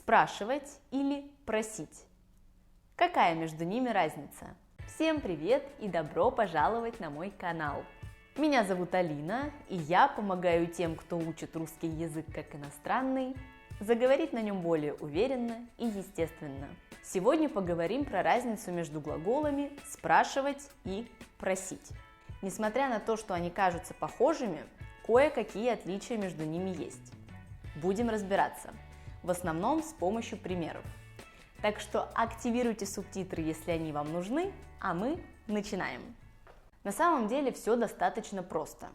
спрашивать или просить. Какая между ними разница? Всем привет и добро пожаловать на мой канал. Меня зовут Алина, и я помогаю тем, кто учит русский язык как иностранный, заговорить на нем более уверенно и естественно. Сегодня поговорим про разницу между глаголами «спрашивать» и «просить». Несмотря на то, что они кажутся похожими, кое-какие отличия между ними есть. Будем разбираться, в основном с помощью примеров. Так что активируйте субтитры, если они вам нужны, а мы начинаем. На самом деле все достаточно просто.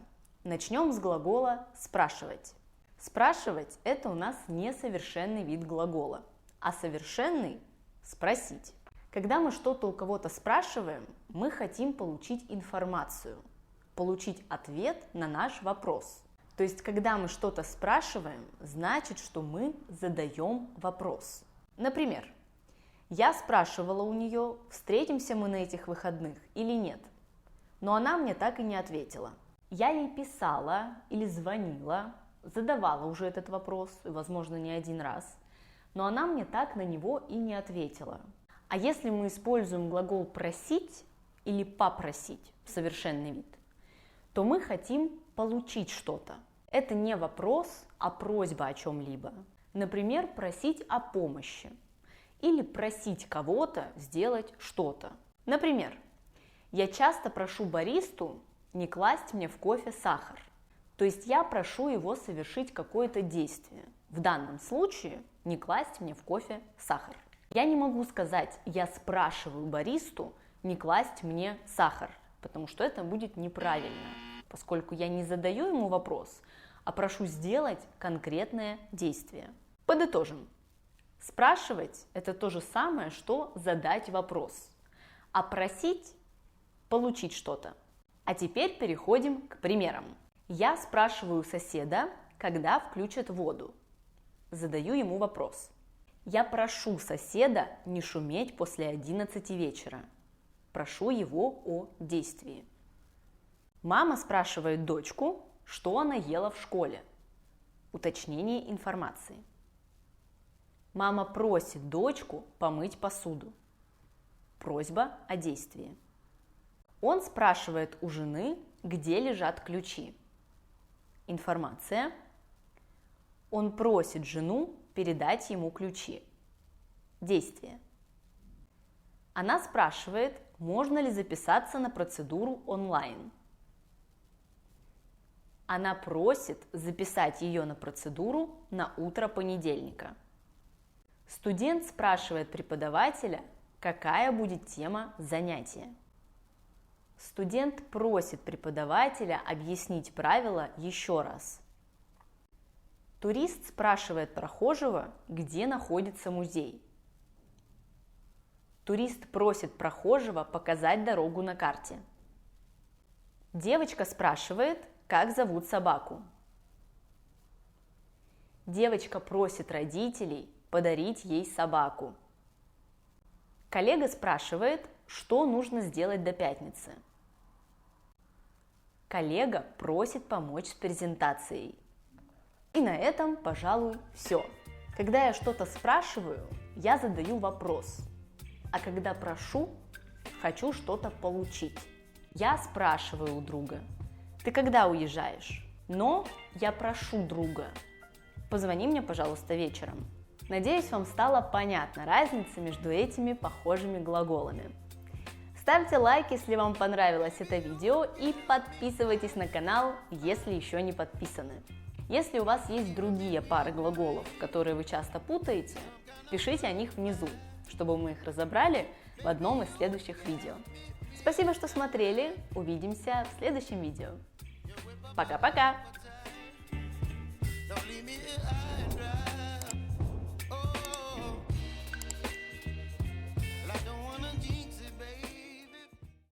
Начнем с глагола «спрашивать». Спрашивать – это у нас несовершенный вид глагола, а совершенный – спросить. Когда мы что-то у кого-то спрашиваем, мы хотим получить информацию, получить ответ на наш вопрос. То есть, когда мы что-то спрашиваем, значит, что мы задаем вопрос. Например, я спрашивала у нее, встретимся мы на этих выходных или нет, но она мне так и не ответила. Я ей писала или звонила, задавала уже этот вопрос, возможно, не один раз, но она мне так на него и не ответила. А если мы используем глагол «просить» или «попросить» в совершенный вид, то мы хотим получить что-то. Это не вопрос, а просьба о чем-либо. Например, просить о помощи или просить кого-то сделать что-то. Например, я часто прошу баристу не класть мне в кофе сахар. То есть я прошу его совершить какое-то действие. В данном случае не класть мне в кофе сахар. Я не могу сказать «я спрашиваю баристу не класть мне сахар», потому что это будет неправильно, поскольку я не задаю ему вопрос, а прошу сделать конкретное действие. Подытожим. Спрашивать – это то же самое, что задать вопрос, а просить – получить что-то. А теперь переходим к примерам. Я спрашиваю соседа, когда включат воду. Задаю ему вопрос. Я прошу соседа не шуметь после 11 вечера. Прошу его о действии. Мама спрашивает дочку, что она ела в школе. Уточнение информации. Мама просит дочку помыть посуду. Просьба о действии. Он спрашивает у жены, где лежат ключи. Информация. Он просит жену передать ему ключи. Действие. Она спрашивает, можно ли записаться на процедуру онлайн. Она просит записать ее на процедуру на утро понедельника. Студент спрашивает преподавателя, какая будет тема занятия. Студент просит преподавателя объяснить правила еще раз. Турист спрашивает прохожего, где находится музей. Турист просит прохожего показать дорогу на карте. Девочка спрашивает, как зовут собаку. Девочка просит родителей подарить ей собаку. Коллега спрашивает, что нужно сделать до пятницы. Коллега просит помочь с презентацией. И на этом, пожалуй, все. Когда я что-то спрашиваю, я задаю вопрос. А когда прошу, хочу что-то получить. Я спрашиваю у друга, ты когда уезжаешь? Но я прошу друга, позвони мне, пожалуйста, вечером. Надеюсь, вам стала понятна разница между этими похожими глаголами. Ставьте лайк, если вам понравилось это видео, и подписывайтесь на канал, если еще не подписаны. Если у вас есть другие пары глаголов, которые вы часто путаете, пишите о них внизу, чтобы мы их разобрали в одном из следующих видео. Спасибо, что смотрели, увидимся в следующем видео. Пока-пока!